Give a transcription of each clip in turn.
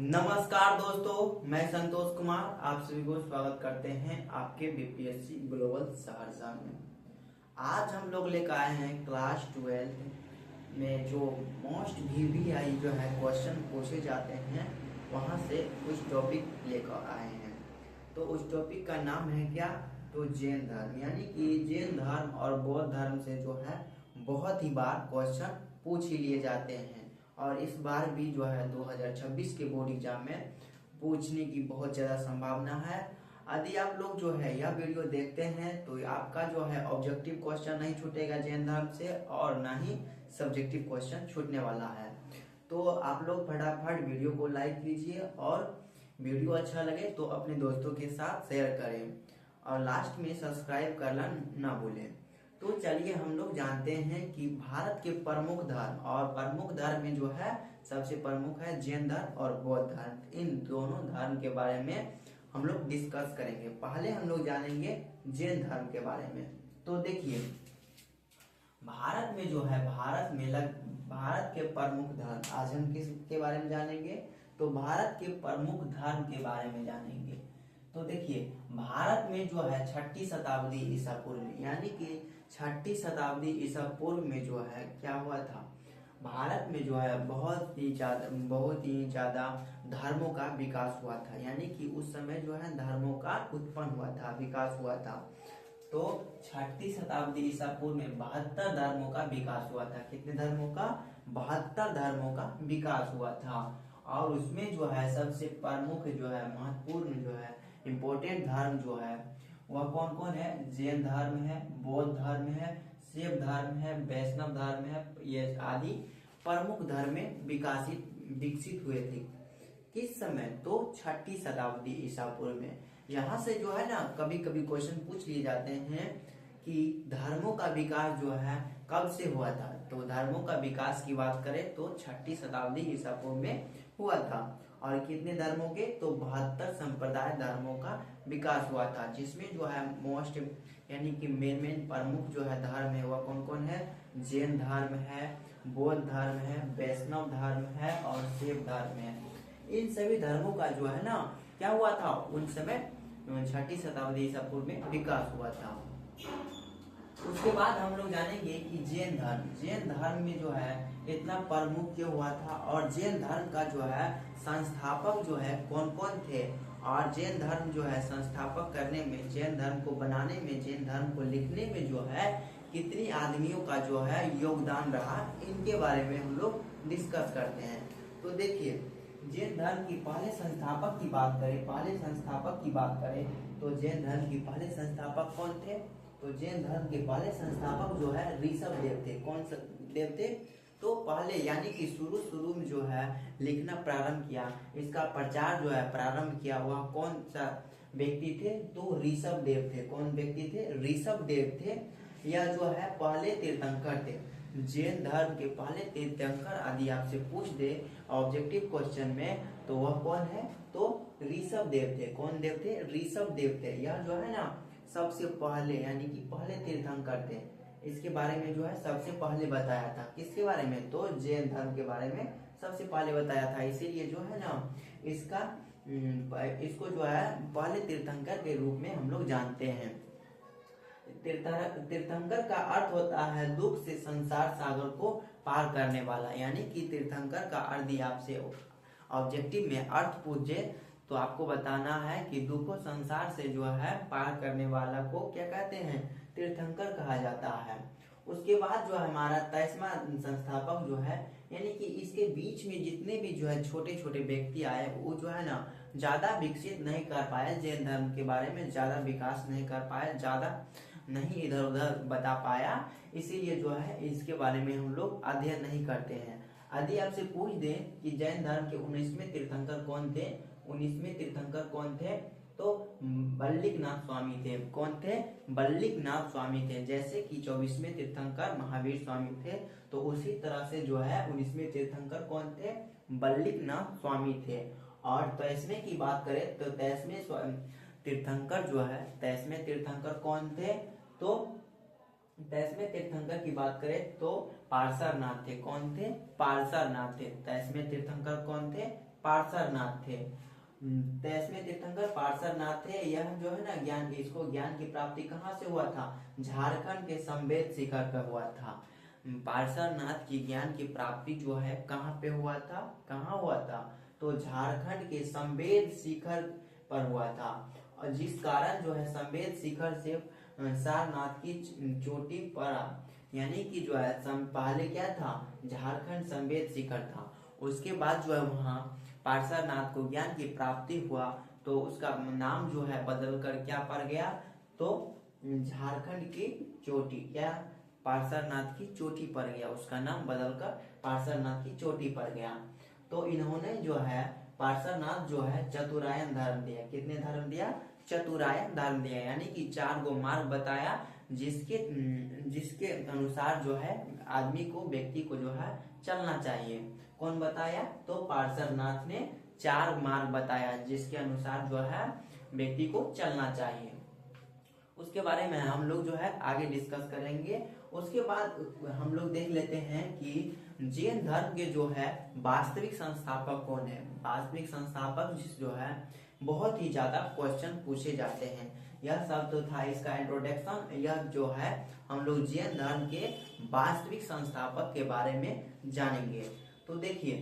नमस्कार दोस्तों, मैं संतोष कुमार आप सभी को स्वागत करते हैं आपके बीपीएससी ग्लोबल सहरसा में। आज हम लोग लेकर आए हैं क्लास 12 में जो मोस्ट वीवीआई जो है क्वेश्चन पूछे जाते हैं वहां से कुछ टॉपिक लेकर आए हैं। तो उस टॉपिक का नाम है क्या? तो जैन धर्म, यानी कि जैन धर्म और बौद्ध धर्म से जो है बहुत ही बार क्वेश्चन पूछ ही लिए जाते हैं और इस बार भी जो है 2026 के बोर्ड एग्जाम में पूछने की बहुत ज़्यादा संभावना है। यदि आप लोग जो है यह वीडियो देखते हैं तो आपका जो है ऑब्जेक्टिव क्वेश्चन नहीं छूटेगा जैन धर्म से और ना ही सब्जेक्टिव क्वेश्चन छूटने वाला है। तो आप लोग फटाफट वीडियो को लाइक कीजिए और वीडियो अच्छा लगे तो अपने दोस्तों के साथ शेयर करें और लास्ट में सब्सक्राइब करना ना भूलें। तो चलिए हम लोग जानते हैं कि भारत के प्रमुख धर्म और प्रमुख धर्म में जो है सबसे प्रमुख है जैन धर्म और बौद्ध धर्म। इन दोनों धर्म के बारे में हम लोग डिस्कस करेंगे। पहले हम लोग जानेंगे जैन धर्म के बारे में। तो देखिए भारत में जो है भारत के प्रमुख धर्म, आज हम किसके बारे में जानेंगे? तो भारत के प्रमुख धर्म के बारे में जानेंगे। तो देखिए भारत में जो है 6ठी शताब्दी ईसा पूर्व में, यानी कि 6ठी शताब्दी ईसा पूर्व में जो है क्या हुआ था, भारत में जो है बहुत ही ज्यादा धर्मों का विकास हुआ था। यानी कि उस समय जो है धर्मों का उत्पन्न हुआ था, विकास हुआ था। तो 6ठी शताब्दी ईसा पूर्व में 72 धर्मों का विकास हुआ था। कितने धर्मों का? 72 धर्मों का विकास हुआ था। और उसमें जो है सबसे प्रमुख जो है महत्वपूर्ण जो है इम्पोर्टेंट धर्म जो है वह कौन कौन है? जैन धर्म है, बौद्ध धर्म है, शैव धर्म है, वैष्णव धर्म है। ये आदि प्रमुख धर्म में विकसित हुए थे। किस समय? तो 6ठी शताब्दी ईसा पूर्व में। यहाँ से जो है ना कभी कभी क्वेश्चन पूछ लिए जाते हैं कि धर्मों का विकास जो है कब से हुआ था। तो धर्मों का विकास की बात करें तो 6ठी शताब्दी ईसा पूर्व में हुआ था। और कितने धर्मों के? तो 72 संप्रदाय धर्मों का विकास हुआ था, जिसमें जो है मोस्ट यानी कि मेन प्रमुख जो है धर्म है वह कौन कौन है? जैन धर्म है, बौद्ध धर्म है, वैष्णव धर्म है और शैव धर्म है। इन सभी धर्मों का जो है ना क्या हुआ था उन समय 6ठी शताब्दी ईसा पूर्व में विकास हुआ था। उसके बाद हम लोग जानेंगे कि जैन धर्म में जो है इतना प्रमुख क्यों हुआ था और जैन धर्म का जो है संस्थापक जो है कौन कौन थे और जैन धर्म जो है संस्थापक करने में, जैन धर्म को बनाने में, जैन धर्म को लिखने में जो है कितनी आदमियों का जो है योगदान रहा, इनके बारे में हम लोग डिस्कस करते हैं। तो देखिए जैन धर्म की पहले संस्थापक की बात करें तो जैन धर्म की पहले संस्थापक कौन थे? तो जैन धर्म के पहले संस्थापक जो है ऋषभ देव थे। कौन सा देव थे? तो पहले यानी कि शुरू में जो है लिखना प्रारंभ किया, इसका प्रचार जो है प्रारंभ किया, वह कौन सा व्यक्ति थे? तो ऋषभ देव थे। कौन व्यक्ति थे? ऋषभ देव थे। यह जो है पहले तीर्थंकर थे। जैन धर्म के पहले तीर्थंकर आदि आपसे पूछ दे ऑब्जेक्टिव क्वेश्चन में तो वह कौन है? तो ऋषभ देव थे। कौन देव थे? ऋषभ देव थे। यह जो है ना सबसे पहले यानी कि पहले तीर्थंकर थे। इसके बारे में जो है सबसे पहले बताया था। किसके बारे में? तो जैन धर्म के बारे में सबसे पहले बताया था। इसीलिए जो है ना इसको जो है पहले तीर्थंकर के रूप में हम लोग जानते हैं। तीर्थंकर का अर्थ होता है दुख से संसार सागर को पार करने वाला। यानी कि तीर्थंकर का अर्थ आपसे ऑब्जेक्टिव में अर्थ पूछे तो आपको बताना है कि दुखों संसार से जो है पार करने वाला को क्या कहते हैं? तीर्थंकर कहा जाता है। उसके बाद जो हमारा 23वां संस्थापक जो है, यानी कि इसके बीच में जितने भी जो है छोटे छोटे व्यक्ति आए वो जो है ना ज्यादा विकसित नहीं कर पाए, जैन धर्म के बारे में ज्यादा विकास नहीं कर पाए, ज्यादा नहीं इधर उधर बता पाया। इसीलिए जो है इसके बारे में हम लोग अध्ययन नहीं करते हैं। यदि आपसे पूछ दे कि जैन धर्म के 19वें तीर्थंकर कौन थे, 19वें तीर्थंकर कौन थे? तो बल्लिकनाथ स्वामी थे। कौन थे? बल्लिकनाथ स्वामी थे। जैसे कि 24वें तीर्थंकर महावीर स्वामी थे, तो उसी तरह से जो है 19वें तीर्थंकर कौन थे? बल्लिकनाथ स्वामी थे। और 23वें की बात करें तो 23वें तीर्थंकर जो है 23वें तीर्थंकर कौन थे? तो 23वें तीर्थंकर की बात करें तो पार्श्वनाथ थे। कौन थे? पार्श्वनाथ थे। 23वें तीर्थंकर कौन थे? पार्श्वनाथ थे। 23वें तीर्थंकर पार्श्वनाथ थे। यह जो है ना ज्ञान, इसको ज्ञान की प्राप्ति कहाँ से हुआ था? झारखंड के संवेद शिखर पर हुआ था। पार्श्वनाथ की ज्ञान की प्राप्ति जो है कहाँ पे हुआ था? कहाँ हुआ था? तो झारखंड के संवेद शिखर पर हुआ था। और जिस कारण जो है संवेद शिखर से सारनाथ की चोटी पर, यानी कि जो है पहले क्या था? झारखंड संवेद शिखर था। उसके बाद जो है वहाँ पार्श्वनाथ को ज्ञान की प्राप्ति हुआ, तो उसका नाम जो है बदल कर क्या पड़ गया? तो झारखंड की चोटी, क्या? पार्श्वनाथ की चोटी पड़ गया। उसका नाम बदलकर पार्श्वनाथ की चोटी पड़ गया। तो इन्होंने जो है पार्श्वनाथ जो है चतुरायन धर्म दिया। कितने धर्म दिया? चतुरायन धर्म दिया, यानी कि 4 गो मार्ग बताया जिसके जिसके अनुसार जो है आदमी को, व्यक्ति को जो है चलना चाहिए। कौन बताया? तो पार्श्वनाथ ने 4 मार्ग बताया जिसके अनुसार जो है व्यक्ति को चलना चाहिए। उसके बारे में हम लोग जो है आगे डिस्कस करेंगे। उसके बाद हम लोग देख लेते हैं कि जैन धर्म के जो है वास्तविक संस्थापक कौन है। वास्तविक संस्थापक जो है बहुत ही ज्यादा क्वेश्चन पूछे जाते हैं। यह सब तो था इसका इंट्रोडक्शन। यह जो है हम लोग जैन धर्म के वास्तविक संस्थापक के बारे में जानेंगे। तो देखिए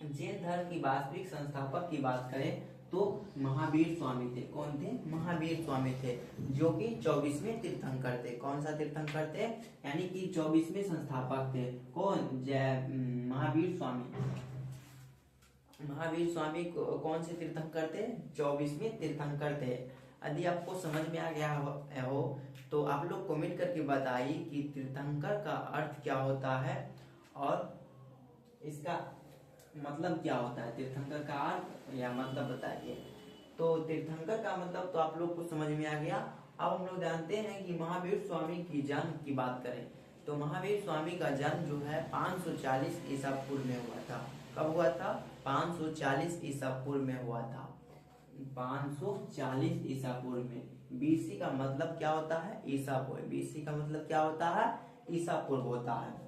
जैन धर्म की वास्तविक संस्थापक की बात करें तो महावीर स्वामी थे। कौन थे? महावीर स्वामी थे, जो कि 24वें तीर्थंकर थे। कौन सा तीर्थंकर थे? यानी कि 24वें संस्थापक थे। कौन? महावीर स्वामी। महावीर स्वामी कौन से तीर्थंकर थे? 24वें तीर्थंकर थे। यदि आपको समझ में आ गया हो तो आप लोग कमेंट करके बताइए कि तीर्थंकर का अर्थ क्या होता है और इसका मतलब क्या होता है। तीर्थंकर का अर्थ या मतलब बताइए। तो तीर्थंकर का मतलब तो आप लोग को समझ में आ गया। अब हम लोग जानते हैं कि महावीर स्वामी की जन्म की बात करें तो महावीर स्वामी का जन्म जो है 540 ईसा पूर्व में हुआ था। कब हुआ था? 540 ईसा पूर्व में हुआ था। 540 ईसा पूर्व में। बीसी का मतलब क्या होता है? ईसा पूर्व। बीसी का मतलब क्या होता है? ईसा पूर्व होता है।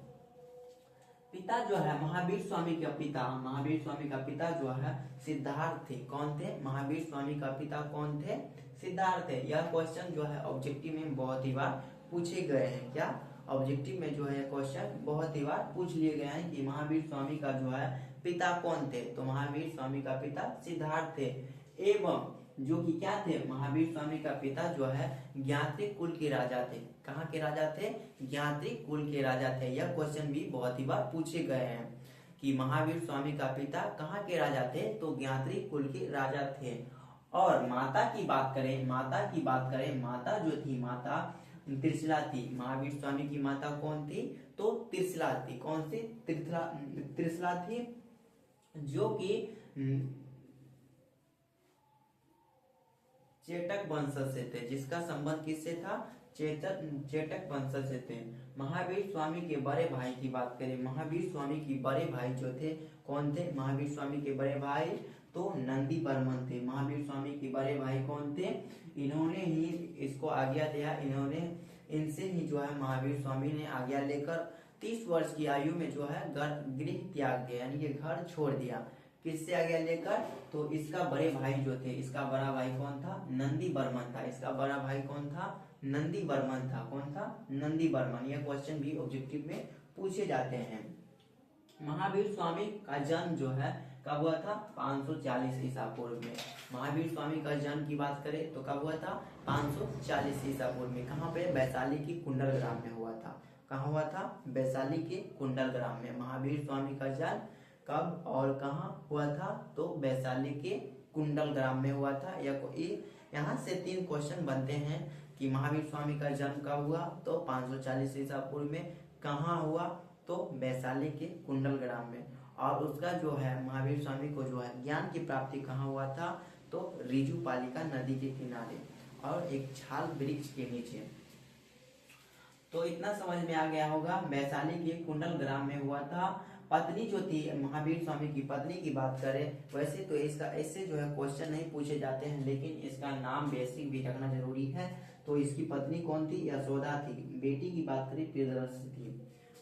पिता जो है महावीर स्वामी का पिता, महावीर स्वामी का पिता जो है सिद्धार्थ थे। कौन थे? महावीर स्वामी का पिता कौन थे? सिद्धार्थ थे। यह क्वेश्चन जो है ऑब्जेक्टिव में बहुत ही बार पूछे गए हैं। क्या? ऑब्जेक्टिव में जो है क्वेश्चन बहुत ही बार पूछ लिए गए हैं कि महावीर स्वामी का जो है पिता कौन थे। तो महावीर स्वामी का पिता सिद्धार्थ थे, एवं जो कि क्या थे? महावीर स्वामी का पिता जो है ज्ञात्रिक कुल के राजा थे। कहाँ के राजा थे? ज्ञात्रिक कुल के राजा थे। यह क्वेश्चन भी बहुत ही बार पूछे गए हैं कि महावीर स्वामी का पिता कहाँ के राजा थे? तो ज्ञात्रिक कुल के राजा थे। और माता की बात करें, माता जो थी, माता त्रिशला थी। महावीर स्वामी की माता कौन थी? तो त्रिशला थी। कौन सी? त्रिशला थी, जो कि चेटक वंशज से थे। जिसका संबंध किससे था? चेटक वंशज से थे। महावीर स्वामी के बड़े भाई की बात करें, महावीर स्वामी की बड़े भाई जो थे कौन थे? महावीर स्वामी के बड़े भाई तो नंदी बर्मन थे। महावीर स्वामी के बड़े भाई कौन थे? इन्होंने ही इसको आज्ञा दिया। इनसे ही जो है महावीर स्वामी ने आज्ञा लेकर 30 वर्ष की आयु में जो है गृह त्याग दिया, यानी कि घर छोड़ दिया। किससे आज्ञा लेकर? तो इसका बड़े भाई जो थे, इसका बड़ा भाई कौन था? नंदी बर्मन था। इसका बड़ा भाई कौन था? नंदी बर्मन था। कौन था? नंदी बर्मन। यह क्वेश्चन भी ऑब्जेक्टिव में पूछे जाते हैं। महावीर स्वामी का जन्म जो है कब हुआ था? 540 ईसा पूर्व में। महावीर स्वामी का जन्म की बात करें तो कब हुआ था? 540 ईसा पूर्व में। कहाँ पे? वैशाली की कुंडल ग्राम में हुआ था। कहाँ हुआ था? वैशाली के कुंडल ग्राम में महावीर स्वामी का जन्म कब और कहाँ हुआ था? तो वैशाली के कुंडल ग्राम में हुआ था। यहाँ से 3 क्वेश्चन बनते हैं कि महावीर स्वामी का जन्म कब हुआ? तो 540 ईसा पूर्व में। कहाँ हुआ? तो वैशाली के कुंडल ग्राम में। और उसका जो है महावीर स्वामी को जो है ज्ञान की प्राप्ति कहाँ हुआ था? तो रिजुपालिका नदी के किनारे और एक छाल वृक्ष के नीचे। तो इतना समझ में आ गया होगा। वैशाली के कुंडल ग्राम में हुआ था। पत्नी जो थी महावीर स्वामी की पत्नी की बात करें, वैसे तो इसका ऐसे जो है क्वेश्चन नहीं पूछे जाते हैं, लेकिन इसका नाम बेसिक भी रखना जरूरी है। तो इसकी पत्नी कौन थी? यशोदा थी। बेटी की बात करें प्रियदर्शी थी।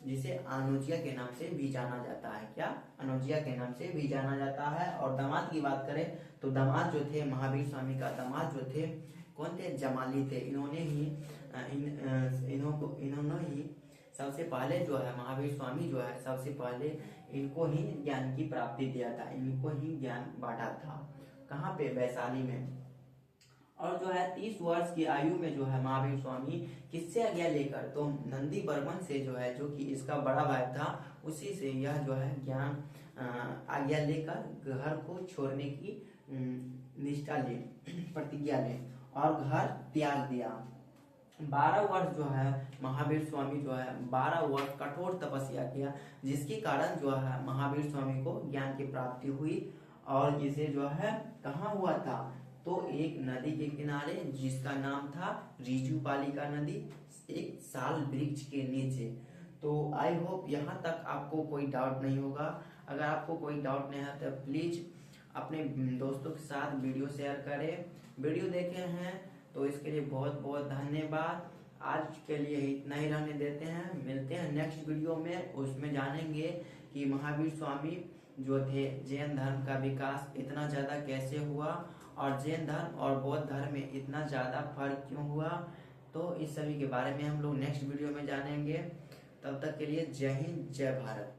जिसे अनोजिया के नाम से भी जाना जाता है। क्या? अनोजिया के नाम से भी जाना जाता है। और दामाद की बात करें तो दामाद जो थे, महावीर स्वामी का दामाद जो थे, कौन थे? जमाली थे। इन्होंने ही सबसे पहले जो है, महावीर स्वामी जो है सबसे पहले इनको ही ज्ञान की प्राप्ति दिया था, इनको ही ज्ञान बांटा था। कहाँ पे? वैशाली में। और जो है 30 वर्ष की आयु में जो है महावीर स्वामी किससे आज्ञा लेकर? तो नंदी बर्मन से जो है, जो कि इसका बड़ा भाई था, उसी से यह जो है ज्ञान आज्ञा लेकर घर को छोड़ने की निष्ठा ले, प्रतिज्ञा ले और घर त्याग दिया। 12 वर्ष जो है महावीर स्वामी जो है 12 वर्ष कठोर तपस्या किया, जिसके कारण जो है महावीर स्वामी को ज्ञान की प्राप्ति हुई। और इसे जो है कहाँ हुआ था? तो एक नदी के किनारे, जिसका नाम था ऋजुपालिका नदी, एक साल वृक्ष के नीचे। तो आई होप यहाँ तक आपको कोई डाउट नहीं होगा। अगर आपको कोई डाउट नहीं है तो प्लीज अपने दोस्तों के साथ वीडियो शेयर करें। वीडियो देखे हैं तो इसके लिए बहुत बहुत धन्यवाद। आज के लिए इतना ही रहने देते हैं, मिलते हैं नेक्स्ट वीडियो में। उसमें जानेंगे कि महावीर स्वामी जो थे, जैन धर्म का विकास इतना ज़्यादा कैसे हुआ और जैन धर्म और बौद्ध धर्म में इतना ज़्यादा फर्क क्यों हुआ। तो इस सभी के बारे में हम लोग नेक्स्ट वीडियो में जानेंगे। तब तक के लिए जय हिंद, जय भारत।